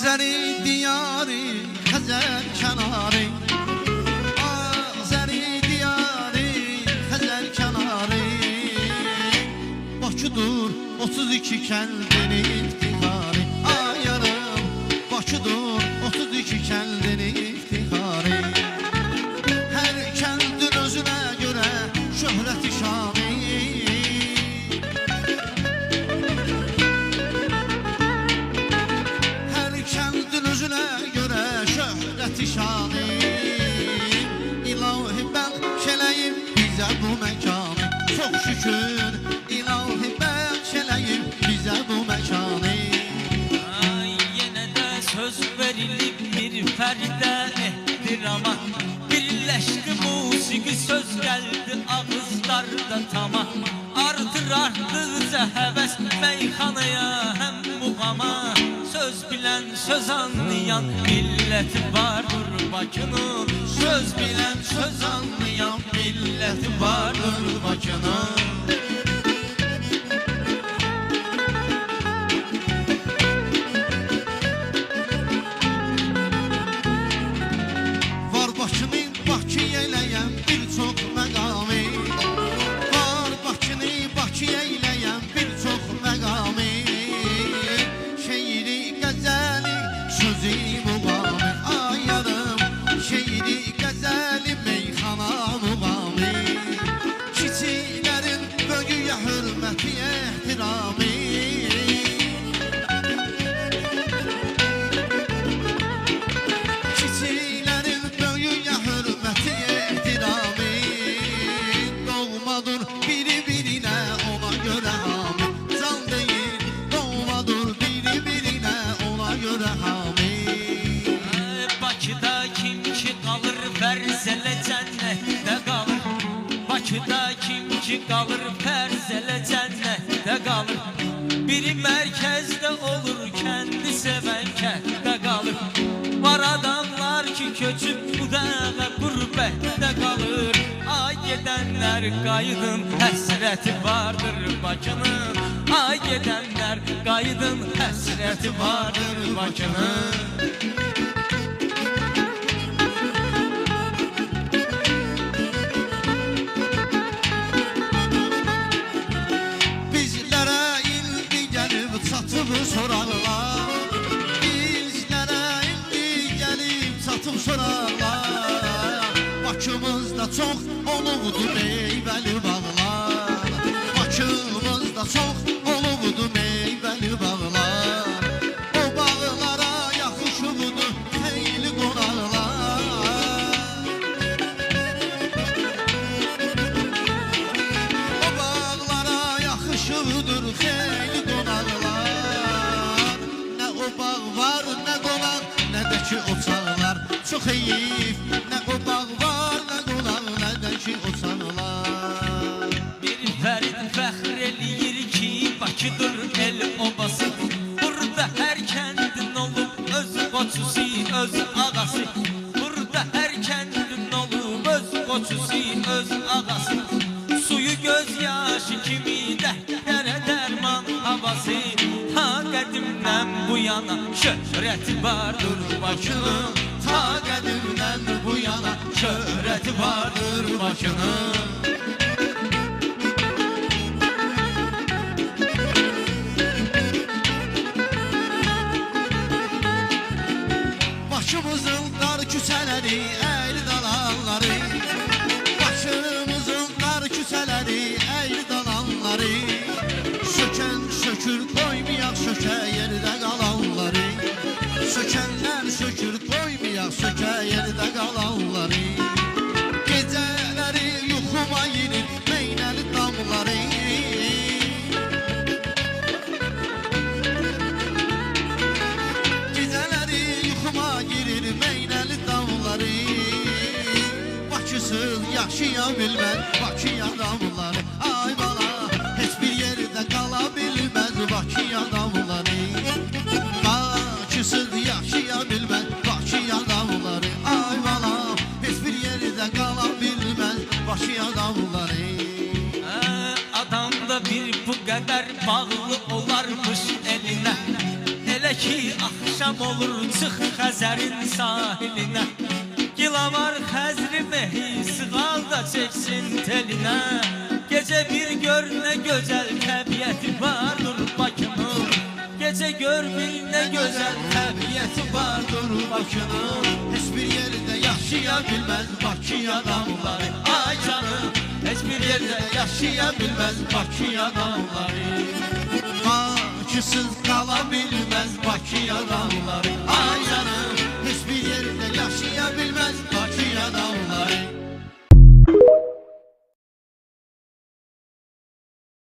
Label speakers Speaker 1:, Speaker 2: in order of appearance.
Speaker 1: Azeri diyarı, Xəzər kənarı, Azeri diyarı, Xəzər kənarı. Bakıdır 32 kəndin iftiharı. Ay yarım, Bakıdır 32 kəndin iftiharı. Hər kəndin özünə görə şöhrəti şanı. Hər kəndin özünə görə şöhrəti şanı. İlahi bəxş eləyib bizə bu məkanı. Çox şükür İlahi bəxş eləyib bizə bu məkanı.
Speaker 2: Ay, yenə də söz verilib bir fərdə ehtirama. Birləşdi musiqi söz gəldi ağızlarda tamam. Artırdıqca həvəs meyxanaya həm muğama. Söz bilən söz anlayan milləti vardır Bakının. Söz bilən söz anlayan milləti vardır Bakının.
Speaker 1: Var Bakının Bakı eyləyən bir çox məqamı. Var Bakını Bakı eyləyən bir çox məqamı. Şeiri, qəzəli, sözü, muğamı. Ay yarım, şeiri, qəzəli, meyxana, muğamı. Kiçiklərin böyüyə hörməti, ehtiramı. Kiçiklərin böyüyə hörməti, ehtiramı. Doğmadır biri-birinə ona görə hamı. Can deyil, doğmadır biri-birinə ona görə hamı.
Speaker 2: Bakıda kim ki qalır fərzələ cənnətdə qalır. Bakıda kim ki qalır fərzələ cənnətdə qalır. Biri mərkəzdə olur kəndi sevən kənddə qalır. Var adamlar ki köçüb bu dağa qürbətdə qalır. Ay gedənlər qayıdın həsrəti vardır Bakının. Ay gedənlər qayıdın həsrəti vardır Bakının.
Speaker 1: Bizlərə indi gəlib çatıb sorarlar. Bizlərə indi gəlib çatıb sorarlar. Bakımızda çox olubdu meyvəli bağlar. Bakımızda çox olubdu meyvəli bağlar. O bağlara yaxışıbdı xeyli qonaqlar. O bağlara yaxışıbdır xeyli qonaqlar. Nə o bağ var, nə qonaq, nə də ki o çağlar. Çox heyif, nə o bağ var, nə qonaq, nə də ki o çağlar.
Speaker 2: Bir fərid fəxr eləyir ki Bakıdır el obası. Burada hər kəndin olub öz qoçusu, öz ağası. Burada hər kəndin olub öz qoçusu, öz ağası. Suyu göz yaşı kimi dəhrə dərman havası. Ta qədimdən bu yana şöhrəti vardır Bakının. Ta qədimdən bu yana şöhrəti vardır Bakının.
Speaker 1: Başımızın dar küçələri, əyri dalanları. Başımızın dar küçələri, əyri dalanları. Sökən sökür, qoymayaq sökə yerdə qalanları. Sökənlər sökür, qoymayaq sökə yerdə qalanları. Gecələri yuxuma girir meynəli damları. Gecələri yuxuma girir meynəli damları. Bakısız yaşaya bilməz Bakı adamları. Ay bala, heç bir yerdə qala bilməz Bakı adamları. Bakısız yaşaya bilməz Bakı adamları. Ay bala, heç bir yerdə qala bilməz Bakı adamları.
Speaker 2: Adamda bir bu qədər bağlı olarmış elinə. Elə ki axşam olur çıx Xəzərin sahilinə Gilavar Xəzri mehi sığal da çəksin telinə Gecə bir gör nə gözəl təbiəti vardır Bakının Gecə gör bir nə gözəl təbiəti vardır Bakının
Speaker 1: Heç bir yerdə yaşaya bilməz Bakı adamları
Speaker 2: Ay canım heç bir yerdə yaşaya bilməz Bakı adamları
Speaker 1: Bakısız qala bilməz Bakı adamları